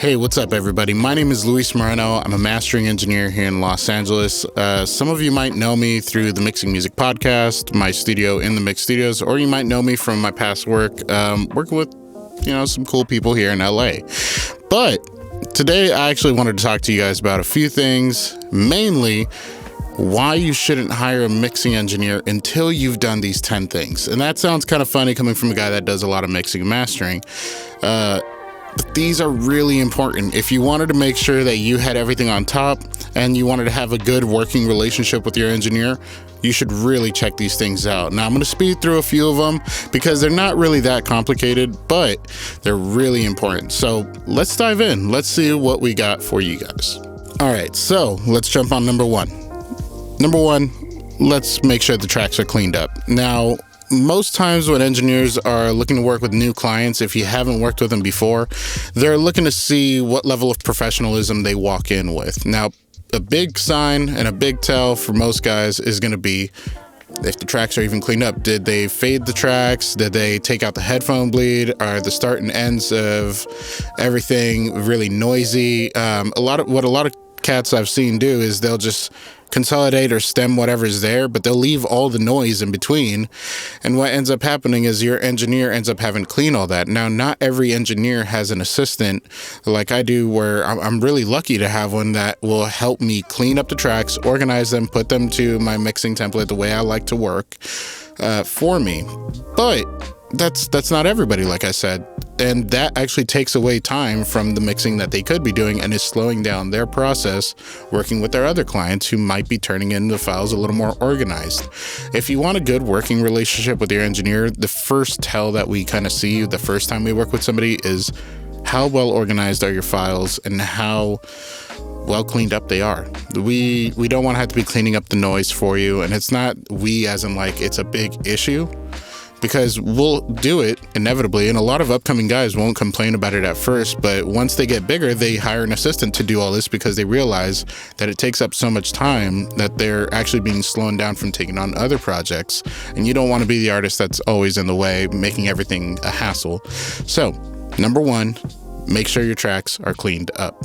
Hey, what's up, everybody? My name is Luis Moreno. I'm a mastering engineer here in Los Angeles. Some of you might know me through the Mixing Music podcast, my studio in the Mix Studios, or you might know me from my past work, working with, some cool people here in LA. But today, I actually wanted to talk to you guys about a few things, mainly why you shouldn't hire a mixing engineer until you've done these 10 things. And that sounds kind of funny coming from a guy that does a lot of mixing and mastering. But these are really important. If you wanted to make sure that you had everything on top and you wanted to have a good working relationship with your engineer, you should really check these things out. Now, I'm going to speed through a few of them because they're not really that complicated, but they're really important. So let's dive in. Let's see what we got for you guys. All right, so let's jump on number one. Number one, let's make sure the tracks are cleaned up. Now, most times when engineers are looking to work with new clients, if you haven't worked with them before, they're looking to see what level of professionalism they walk in with. Now, a big sign and a big tell for most guys is going to be if the tracks are even cleaned up. Did they fade the tracks? Did they take out the headphone bleed? Are the start and ends of everything really noisy? What a lot of cats I've seen do is they'll just consolidate or stem whatever's there, but they'll leave all the noise in between. And what ends up happening is your engineer ends up having to clean all that. Now, not every engineer has an assistant like I do, where I'm really lucky to have one that will help me clean up the tracks, organize them, put them to my mixing template the way I like to work for me. But that's not everybody, like I said. And that actually takes away time from the mixing that they could be doing and is slowing down their process working with their other clients who might be turning in the files a little more organized. If you want a good working relationship with your engineer, the first tell that we kind of see the first time we work with somebody is how well organized are your files and how well cleaned up they are. We don't want to have to be cleaning up the noise for you. And it's not we as in like it's a big issue, because we'll do it inevitably, and a lot of upcoming guys won't complain about it at first, but once they get bigger, they hire an assistant to do all this because they realize that it takes up so much time that they're actually being slowed down from taking on other projects, and you don't want to be the artist that's always in the way, making everything a hassle. So, number one, make sure your tracks are cleaned up.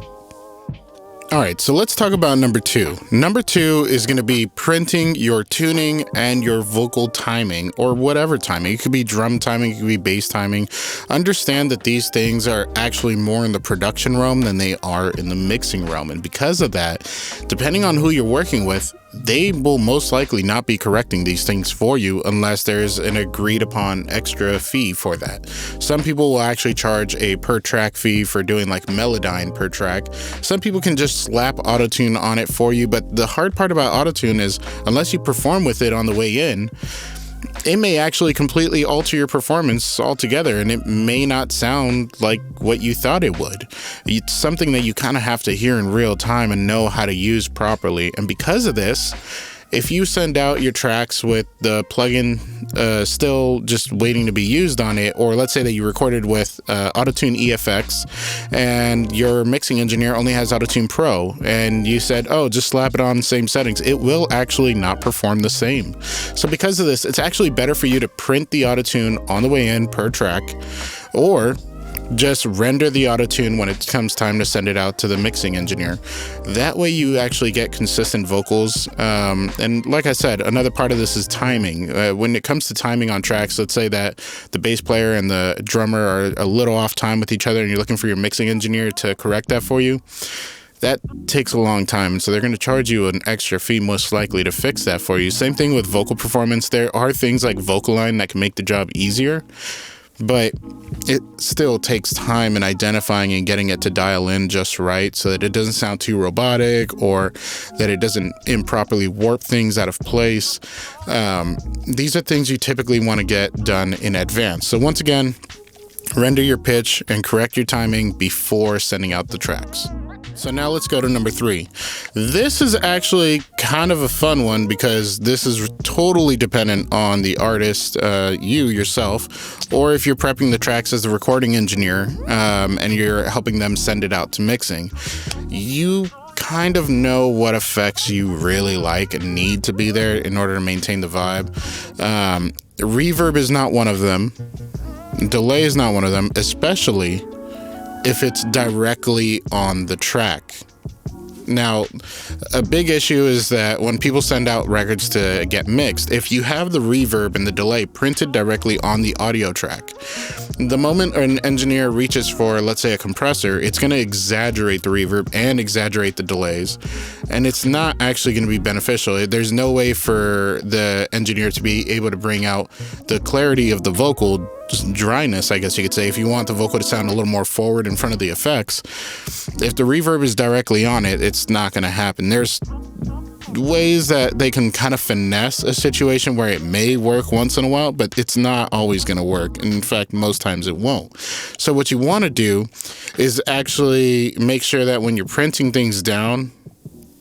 All right, so let's talk about number two. Number two is going to be printing your tuning and your vocal timing, or whatever timing. It could be drum timing, it could be bass timing. Understand that these things are actually more in the production realm than they are in the mixing realm. And because of that, depending on who you're working with, they will most likely not be correcting these things for you unless there's an agreed upon extra fee for that. Some people will actually charge a per track fee for doing like Melodyne per track. Some people can just slap autotune on it for you, but the hard part about autotune is unless you perform with it on the way in, it may actually completely alter your performance altogether, and it may not sound like what you thought it would. It's something that you kind of have to hear in real time and know how to use properly. And because of this, if you send out your tracks with the plugin still just waiting to be used on it, or let's say that you recorded with Autotune EFX and your mixing engineer only has Autotune Pro, and you said, oh, just slap it on the same settings, it will actually not perform the same. So because of this, it's actually better for you to print the Autotune on the way in per track, or just render the autotune when it comes time to send it out to the mixing engineer. That way you actually get consistent vocals. And like I said, another part of this is timing. When it comes to timing on tracks, let's say that the bass player and the drummer are a little off time with each other and you're looking for your mixing engineer to correct that for you. That takes a long time, and so they're going to charge you an extra fee most likely to fix that for you. Same thing with vocal performance. There are things like vocal line that can make the job easier, but it still takes time in identifying and getting it to dial in just right so that it doesn't sound too robotic or that it doesn't improperly warp things out of place. These are things you typically want to get done in advance. So once again, render your pitch and correct your timing before sending out the tracks. So now let's go to number three. This is actually kind of a fun one because this is totally dependent on the artist, you yourself, or if you're prepping the tracks as a recording engineer and you're helping them send it out to mixing. You kind of know what effects you really like and need to be there in order to maintain the vibe. Reverb is not one of them. Delay is not one of them, especially if it's directly on the track. Now, a big issue is that when people send out records to get mixed, if you have the reverb and the delay printed directly on the audio track, the moment an engineer reaches for, let's say, a compressor, it's going to exaggerate the reverb and exaggerate the delays, and it's not actually going to be beneficial. There's no way for the engineer to be able to bring out the clarity of the vocal, just dryness, I guess you could say, if you want the vocal to sound a little more forward in front of the effects. If the reverb is directly on it, it's not going to happen. There's ways that they can kind of finesse a situation where it may work once in a while, but it's not always going to work. And in fact, most times it won't. So what you want to do is actually make sure that when you're printing things down,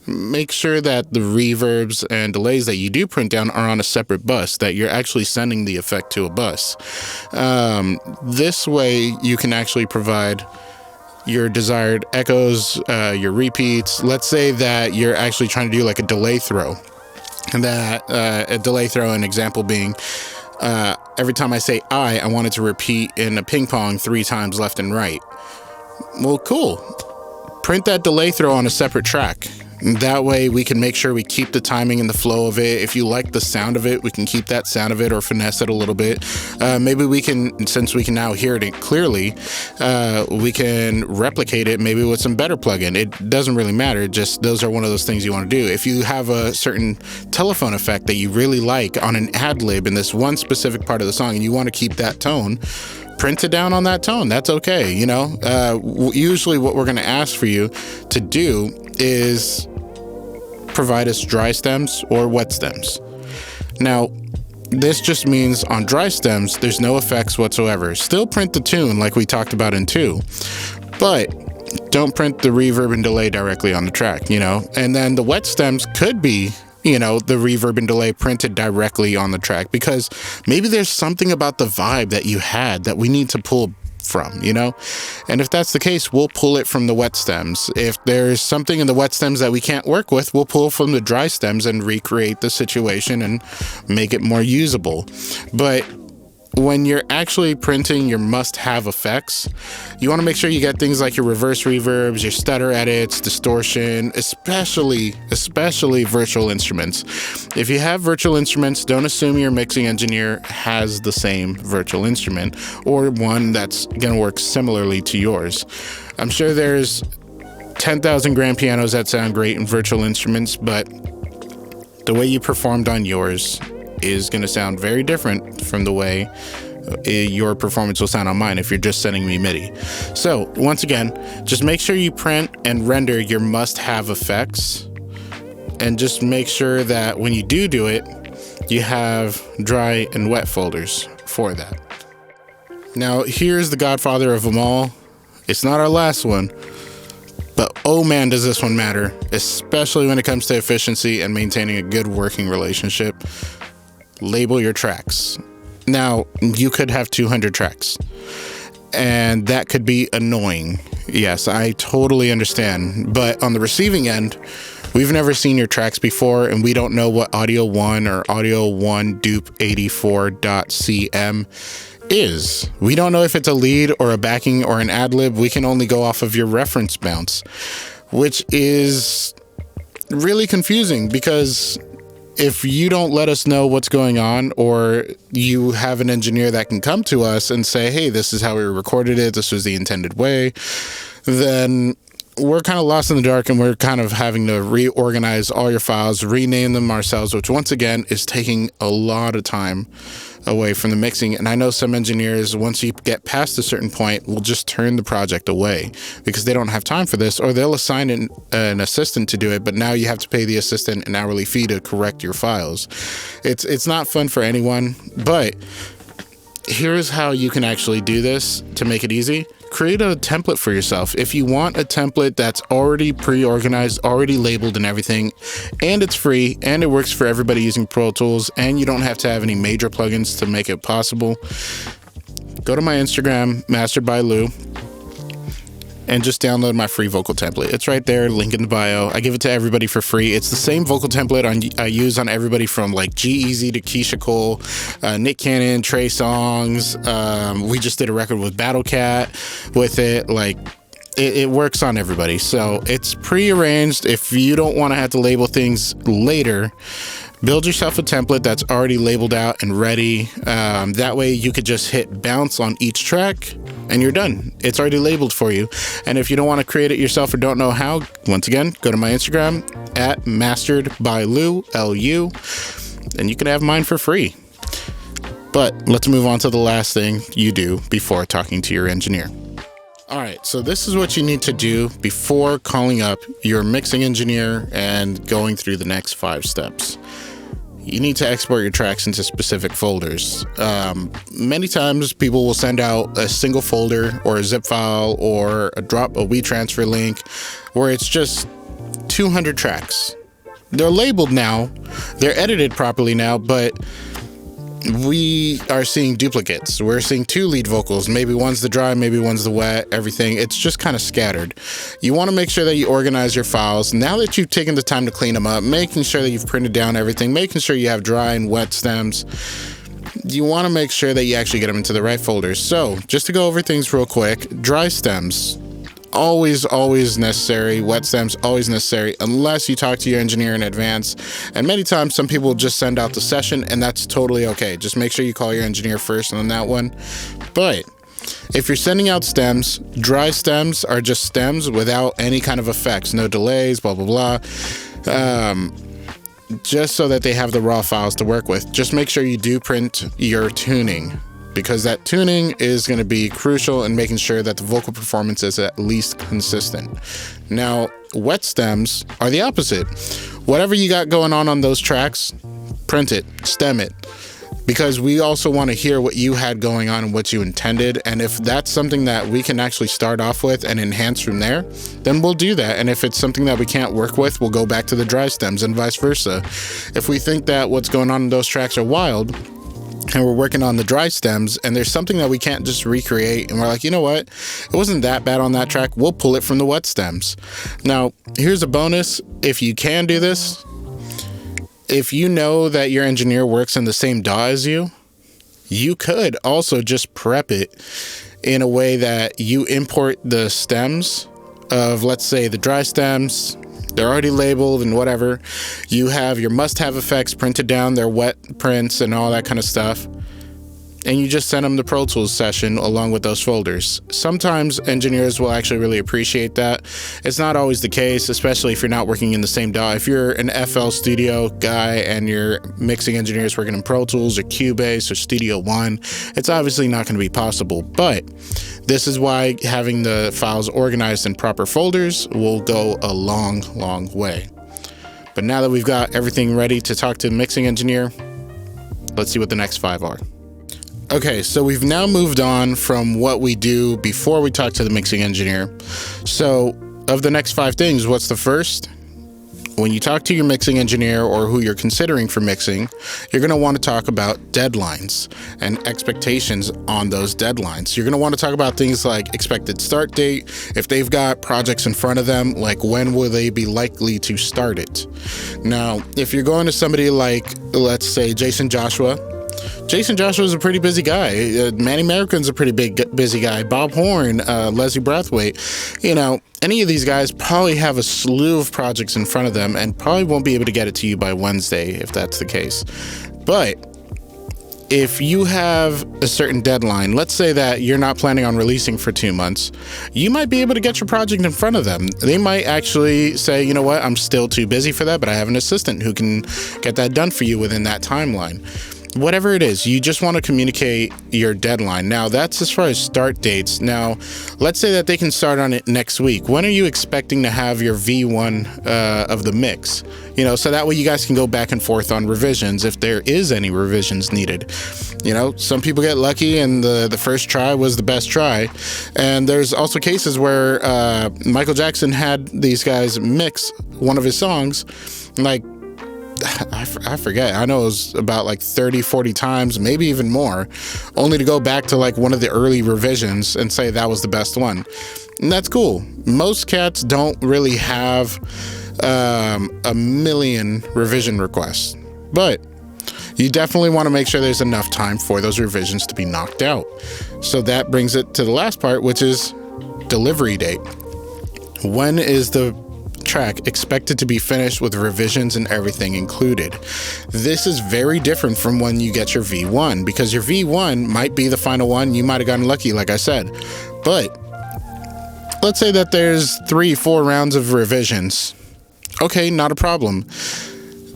make sure that the reverbs and delays that you do print down are on a separate bus, that you're actually sending the effect to a bus. This way you can actually provide your desired echoes, your repeats. Let's say that you're actually trying to do like a delay throw, and that a delay throw, an example being, every time I say I want it to repeat in a ping pong 3 times left and right. Well, cool. Print that delay throw on a separate track. That way we can make sure we keep the timing and the flow of it. If you like the sound of it, we can keep that sound of it or finesse it a little bit. Maybe we can, since we can now hear it clearly, we can replicate it maybe with some better plugin. It doesn't really matter. Just those are one of those things you want to do. If you have a certain telephone effect that you really like on an ad lib in this one specific part of the song and you want to keep that tone, print it down on that tone. That's okay. You know, usually what we're going to ask for you to do is provide us dry stems or wet stems. Now, this just means on dry stems, there's no effects whatsoever. Still print the tune like we talked about in 2, but don't print the reverb and delay directly on the track, you know? And then the wet stems could be, you know, the reverb and delay printed directly on the track, because maybe there's something about the vibe that you had that we need to pull from, you know? And if that's the case, we'll pull it from the wet stems. If there's something in the wet stems that we can't work with, we'll pull from the dry stems and recreate the situation and make it more usable. But when you're actually printing your must-have effects, you want to make sure you get things like your reverse reverbs, your stutter edits, distortion, especially virtual instruments. If you have virtual instruments, don't assume your mixing engineer has the same virtual instrument or one that's going to work similarly to yours. I'm sure there's 10,000 grand pianos that sound great in virtual instruments, but the way you performed on yours is going to sound very different from the way your performance will sound on mine if you're just sending me MIDI. So once again, just make sure you print and render your must-have effects, and just make sure that when you do it, you have dry and wet folders for that. Now, here's the godfather of them all. It's not our last one, but oh man, does this one matter, especially when it comes to efficiency and maintaining a good working relationship. Label your tracks. Now, you could have 200 tracks, and that could be annoying. Yes, I totally understand. But on the receiving end, we've never seen your tracks before, and we don't know what Audio 1 or Audio 1 Dupe 84.cm is. We don't know if it's a lead or a backing or an ad-lib. We can only go off of your reference bounce, which is really confusing, because if you don't let us know what's going on, or you have an engineer that can come to us and say, hey, this is how we recorded it, this was the intended way, then we're kind of lost in the dark, and we're kind of having to reorganize all your files, rename them ourselves, which once again is taking a lot of time away from the mixing. And I know some engineers, once you get past a certain point, will just turn the project away because they don't have time for this, or they'll assign an assistant to do it, but now you have to pay the assistant an hourly fee to correct your files. It's not fun for anyone, but here's how you can actually do this to make it easy. Create a template for yourself. If you want a template that's already pre-organized, already labeled and everything, and it's free, and it works for everybody using Pro Tools, and you don't have to have any major plugins to make it possible, go to my Instagram, Mastered by Lou. and just download my free vocal template. It's right there, link in the bio. I give it to everybody for free. It's the same vocal template I use on everybody from like G-Eazy to Keisha Cole, Nick Cannon, Trey Songz. We just did a record with Battle Cat with it. Like, it works on everybody. So it's pre-arranged. If you don't want to have to label things later, build yourself a template that's already labeled out and ready. That way you could just hit bounce on each track and you're done. It's already labeled for you. And if you don't want to create it yourself or don't know how, once again, go to my Instagram at masteredbyLou, L-U, and you can have mine for free. But let's move on to the last thing you do before talking to your engineer. All right, so this is what you need to do before calling up your mixing engineer and going through the next 5 steps. You need to export your tracks into specific folders. Many times people will send out a single folder or a zip file or a WeTransfer link where it's just 200 tracks. They're labeled now, they're edited properly now, but we are seeing duplicates. We're seeing 2 lead vocals. Maybe one's the dry, maybe one's the wet, everything. It's just kind of scattered. You want to make sure that you organize your files. Now that you've taken the time to clean them up, making sure that you've printed down everything, making sure you have dry and wet stems, you want to make sure that you actually get them into the right folders. So just to go over things real quick, dry stems, always necessary. Wet stems, always necessary, unless you talk to your engineer in advance. And many times some people just send out the session, and that's totally okay. Just make sure you call your engineer first on that one. But if you're sending out stems, dry stems are just stems without any kind of effects, no delays, blah blah blah, just so that they have the raw files to work with. Just make sure you do print your tuning, because that tuning is going to be crucial in making sure that the vocal performance is at least consistent. Now, wet stems are the opposite. Whatever you got going on those tracks, print it, stem it, because we also want to hear what you had going on and what you intended. And if that's something that we can actually start off with and enhance from there, then we'll do that. And if it's something that we can't work with, we'll go back to the dry stems and vice versa. If we think that what's going on in those tracks are wild, and we're working on the dry stems, and there's something that we can't just recreate, and we're like, you know what, it wasn't that bad on that track, we'll pull it from the wet stems. Now, here's a bonus. If you can do this, if you know that your engineer works in the same DAW as you, you could also just prep it in a way that you import the stems of, let's say, the dry stems. They're already labeled and whatever. You have your must-have effects printed down, their wet prints and all that kind of stuff. And you just send them the Pro Tools session along with those folders. Sometimes engineers will actually really appreciate that. It's not always the case, especially if you're not working in the same DAW. If you're an FL Studio guy and your mixing engineer is working in Pro Tools or Cubase or Studio One, it's obviously not going to be possible. But this is why having the files organized in proper folders will go a long way. But now that we've got everything ready to talk to the mixing engineer, let's see what the next 5 are. Okay, so we've now moved on from what we do before we talk to the mixing engineer. So of the next 5 things, what's the first? When you talk to your mixing engineer or who you're considering for mixing, you're going to want to talk about deadlines and expectations on those deadlines. You're going to want to talk about things like expected start date. If they've got projects in front of them, like when will they be likely to start it? Now, if you're going to somebody like, let's say, Jason Joshua is a pretty busy guy. Manny American's a pretty busy guy. Bob Horn, Leslie Brathwaite, any of these guys probably have a slew of projects in front of them and probably won't be able to get it to you by Wednesday if that's the case. But if you have a certain deadline, let's say that you're not planning on releasing for 2 months, you might be able to get your project in front of them. They might actually say, you know what, I'm still too busy for that, but I have an assistant who can get that done for you within that timeline. Whatever it is, you just want to communicate your deadline. Now, that's as far as start dates. Now, let's say that they can start on it next week. When are you expecting to have your V1 of the mix? So that way you guys can go back and forth on revisions if there is any revisions needed. Some people get lucky and the first try was the best try. And there's also cases where Michael Jackson had these guys mix one of his songs, like, I forget. I know it was about like 30, 40 times, maybe even more, only to go back to like one of the early revisions and say that was the best one. And that's cool. Most cats don't really have a million revision requests, but you definitely want to make sure there's enough time for those revisions to be knocked out. So that brings it to the last part, which is delivery date. When is the track expected to be finished with revisions and everything included? This is very different from when you get your V1, because your V1 might be the final one. You might have gotten lucky, like I said, but let's say that there's 3-4 rounds of revisions. Okay, not a problem.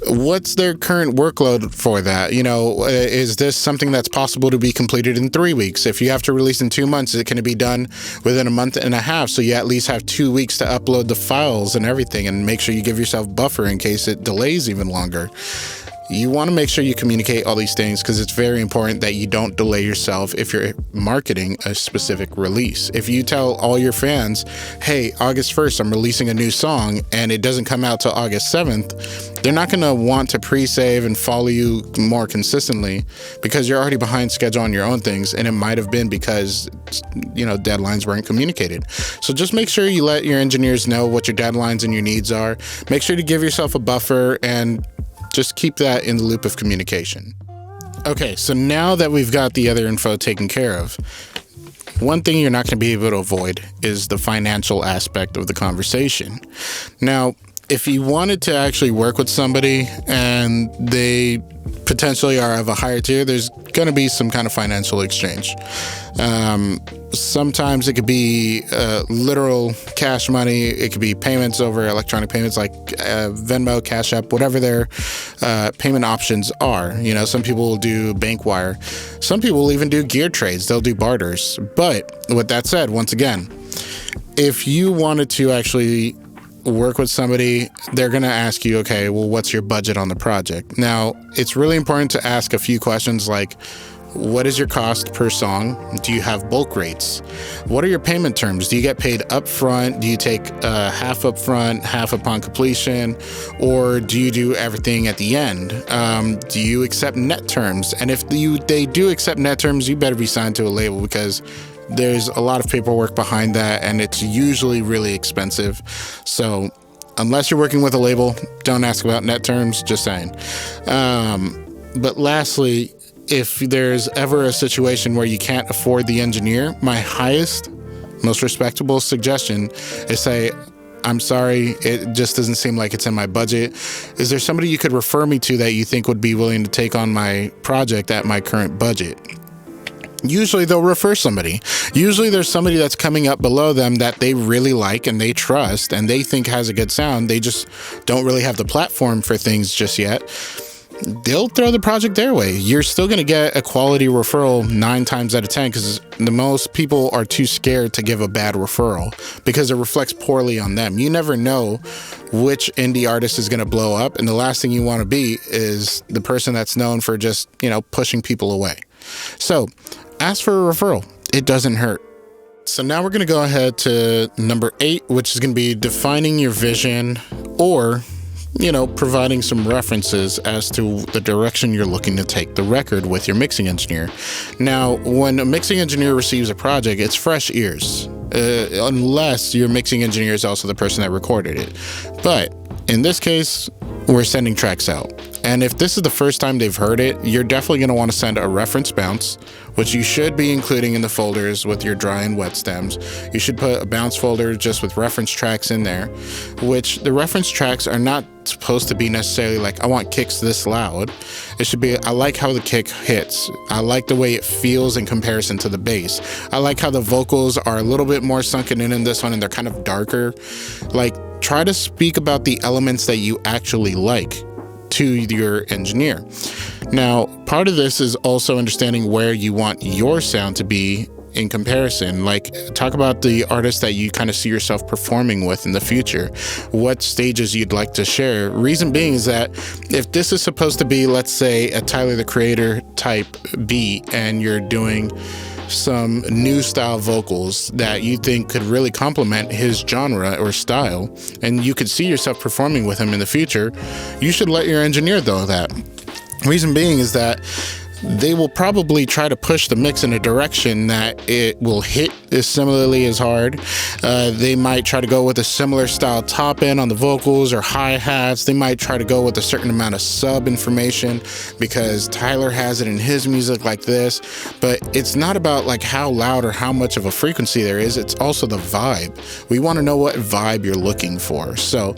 What's their current workload for that? Is this something that's possible to be completed in 3 weeks? If you have to release in 2 months, can it be done within a month and a half? So you at least have 2 weeks to upload the files and everything, and make sure you give yourself buffer in case it delays even longer. You want to make sure you communicate all these things, because it's very important that you don't delay yourself if you're marketing a specific release. If you tell all your fans, hey, August 1st, I'm releasing a new song, and it doesn't come out till August 7th, they're not going to want to pre-save and follow you more consistently, because you're already behind schedule on your own things, and it might have been because, deadlines weren't communicated. So just make sure you let your engineers know what your deadlines and your needs are. Make sure to give yourself a buffer and just keep that in the loop of communication. Okay, so now that we've got the other info taken care of, one thing you're not going to be able to avoid is the financial aspect of the conversation. Now, if you wanted to actually work with somebody and they potentially are of a higher tier, there's going to be some kind of financial exchange. Sometimes it could be literal cash money. It could be payments over electronic payments like Venmo, Cash App, whatever their payment options are. Some people will do bank wire. Some people will even do gear trades. They'll do barters. But with that said, once again, if you wanted to actually work with somebody, they're going to ask you, okay, well, what's your budget on the project? Now, it's really important to ask a few questions like, what is your cost per song? Do you have bulk rates? What are your payment terms? Do you get paid up front? Do you take half up front, half upon completion? Or do you do everything at the end? Do you accept net terms? And if they do accept net terms, you better be signed to a label, because there's a lot of paperwork behind that, and it's usually really expensive. So unless you're working with a label, don't ask about net terms, just saying. But lastly, if there's ever a situation where you can't afford the engineer, my highest, most respectable suggestion is say, I'm sorry, it just doesn't seem like it's in my budget. Is there somebody you could refer me to that you think would be willing to take on my project at my current budget? Usually they'll refer somebody. Usually there's somebody that's coming up below them that they really like and they trust and they think has a good sound. They just don't really have the platform for things just yet. They'll throw the project their way. You're still going to get a quality referral 9 times out of 10, because the most people are too scared to give a bad referral because it reflects poorly on them. You never know which indie artist is going to blow up, and the last thing you want to be is the person that's known for just, pushing people away. So ask for a referral. It doesn't hurt. So now we're going to go ahead to number 8, which is going to be defining your vision, or providing some references as to the direction you're looking to take the record with your mixing engineer. Now, when a mixing engineer receives a project, it's fresh ears, unless your mixing engineer is also the person that recorded it. But in this case, we're sending tracks out. And if this is the first time they've heard it, you're definitely going to want to send a reference bounce, which you should be including in the folders with your dry and wet stems. You should put a bounce folder just with reference tracks in there, which the reference tracks are not supposed to be necessarily like, I want kicks this loud. It should be, I like how the kick hits. I like the way it feels in comparison to the bass. I like how the vocals are a little bit more sunken in this one and they're kind of darker. Like, try to speak about the elements that you actually like to your engineer. Now, part of this is also understanding where you want your sound to be in comparison. Like, talk about the artists that you kind of see yourself performing with in the future, what stages you'd like to share. Reason being is that if this is supposed to be, let's say, a Tyler the Creator type beat, and you're doing some new style vocals that you think could really complement his genre or style, and you could see yourself performing with him in the future, you should let your engineer know that. Reason being is that they will probably try to push the mix in a direction that it will hit as similarly as hard. They might try to go with a similar style top end on the vocals or hi-hats. They might try to go with a certain amount of sub information because Tyler has it in his music like this. But it's not about like how loud or how much of a frequency there is. It's also the vibe. We want to know what vibe you're looking for. So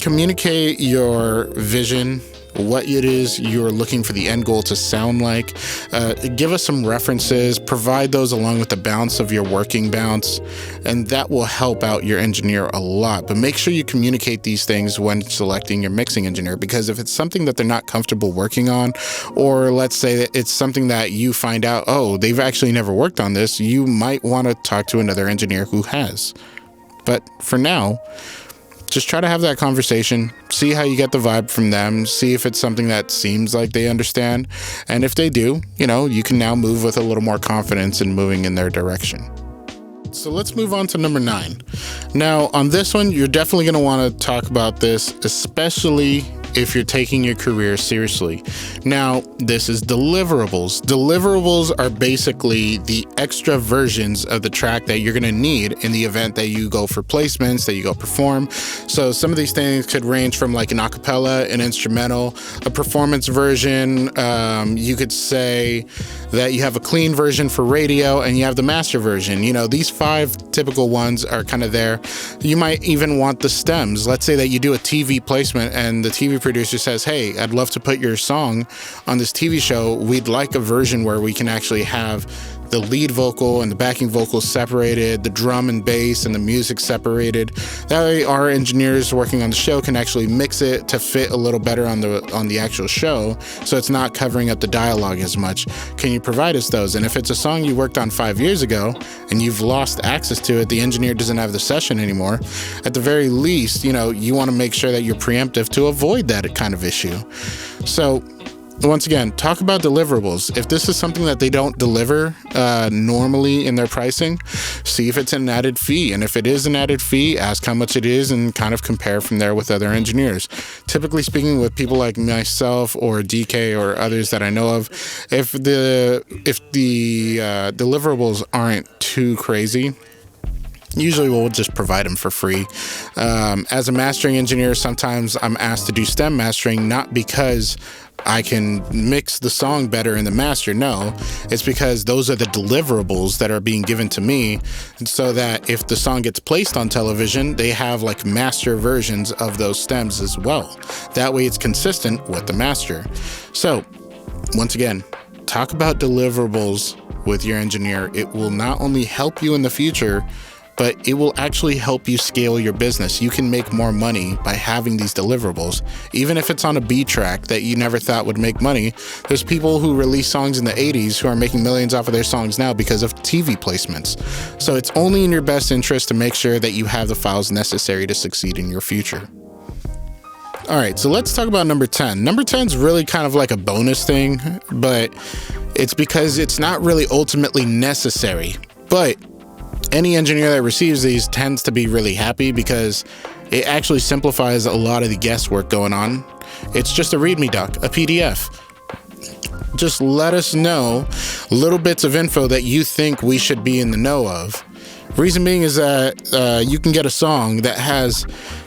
communicate your vision, what it is you're looking for the end goal to sound like. Give us some references, provide those along with the bounce of your working bounce, and that will help out your engineer a lot. But make sure you communicate these things when selecting your mixing engineer, because if it's something that they're not comfortable working on, or let's say that it's something that you find out, oh, they've actually never worked on this, you might want to talk to another engineer who has. But for now, just try to have that conversation, see how you get the vibe from them, see if it's something that seems like they understand. And if they do, you can now move with a little more confidence in moving in their direction. So let's move on to number 9. Now, on this one, you're definitely going to want to talk about this, especially if you're taking your career seriously. Now, this is deliverables. Deliverables are basically the extra versions of the track that you're going to need in the event that you go for placements, that you go perform. So some of these things could range from like an acapella, an instrumental, a performance version. You could say that you have a clean version for radio and you have the master version. These 5 typical ones are kind of there. You might even want the stems. Let's say that you do a TV placement and the TV producer says, hey, I'd love to put your song on this TV show. We'd like a version where we can actually have the lead vocal and the backing vocals separated, the drum and bass and the music separated. That way our engineers working on the show can actually mix it to fit a little better on the actual show, so it's not covering up the dialogue as much. Can you provide us those? And if it's a song you worked on 5 years ago and you've lost access to it, the engineer doesn't have the session anymore, at the very least, you want to make sure that you're preemptive to avoid that kind of issue. So once again, talk about deliverables. If this is something that they don't deliver normally in their pricing, see if it's an added fee. And if it is an added fee, ask how much it is and kind of compare from there with other engineers. Typically speaking, with people like myself or DK or others that I know of, if the deliverables aren't too crazy, usually we'll just provide them for free. As a mastering engineer, sometimes I'm asked to do stem mastering, not because I can mix the song better in the master. No, it's because those are the deliverables that are being given to me, so that if the song gets placed on television, they have like master versions of those stems as well. That way it's consistent with the master. So once again, talk about deliverables with your engineer. It will not only help you in the future, but it will actually help you scale your business. You can make more money by having these deliverables. Even if it's on a B track that you never thought would make money, there's people who released songs in the 80s who are making millions off of their songs now because of TV placements. So it's only in your best interest to make sure that you have the files necessary to succeed in your future. All right, so let's talk about number 10. Number 10 is really kind of like a bonus thing, but it's because it's not really ultimately necessary. But any engineer that receives these tends to be really happy because it actually simplifies a lot of the guesswork going on. It's just a README doc, a PDF. Just let us know little bits of info that you think we should be in the know of. Reason being is that you can get a song that has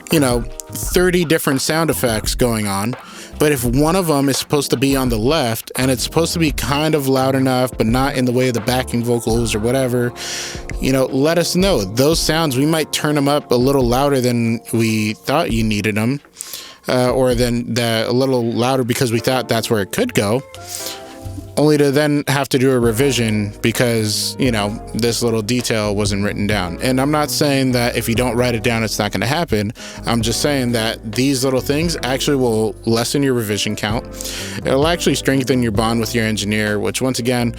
30 different sound effects going on, but if one of them is supposed to be on the left and it's supposed to be kind of loud enough but not in the way of the backing vocals or whatever, let us know. Those sounds, we might turn them up a little louder than we thought you needed them, or then a little louder because we thought that's where it could go, only to then have to do a revision because, this little detail wasn't written down. And I'm not saying that if you don't write it down, it's not going to happen. I'm just saying that these little things actually will lessen your revision count. It'll actually strengthen your bond with your engineer, which once again,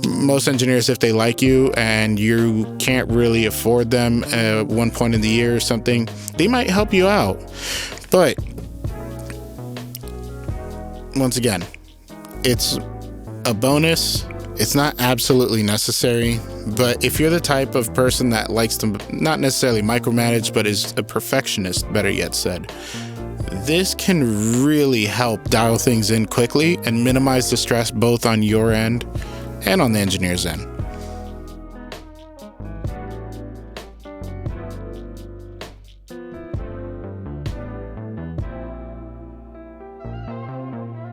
most engineers, if they like you and you can't really afford them at one point in the year or something, they might help you out. But once again, it's a bonus. It's not absolutely necessary, but if you're the type of person that likes to not necessarily micromanage, but is a perfectionist, better yet said, This can really help dial things in quickly and minimize the stress both on your end and on the engineer's end.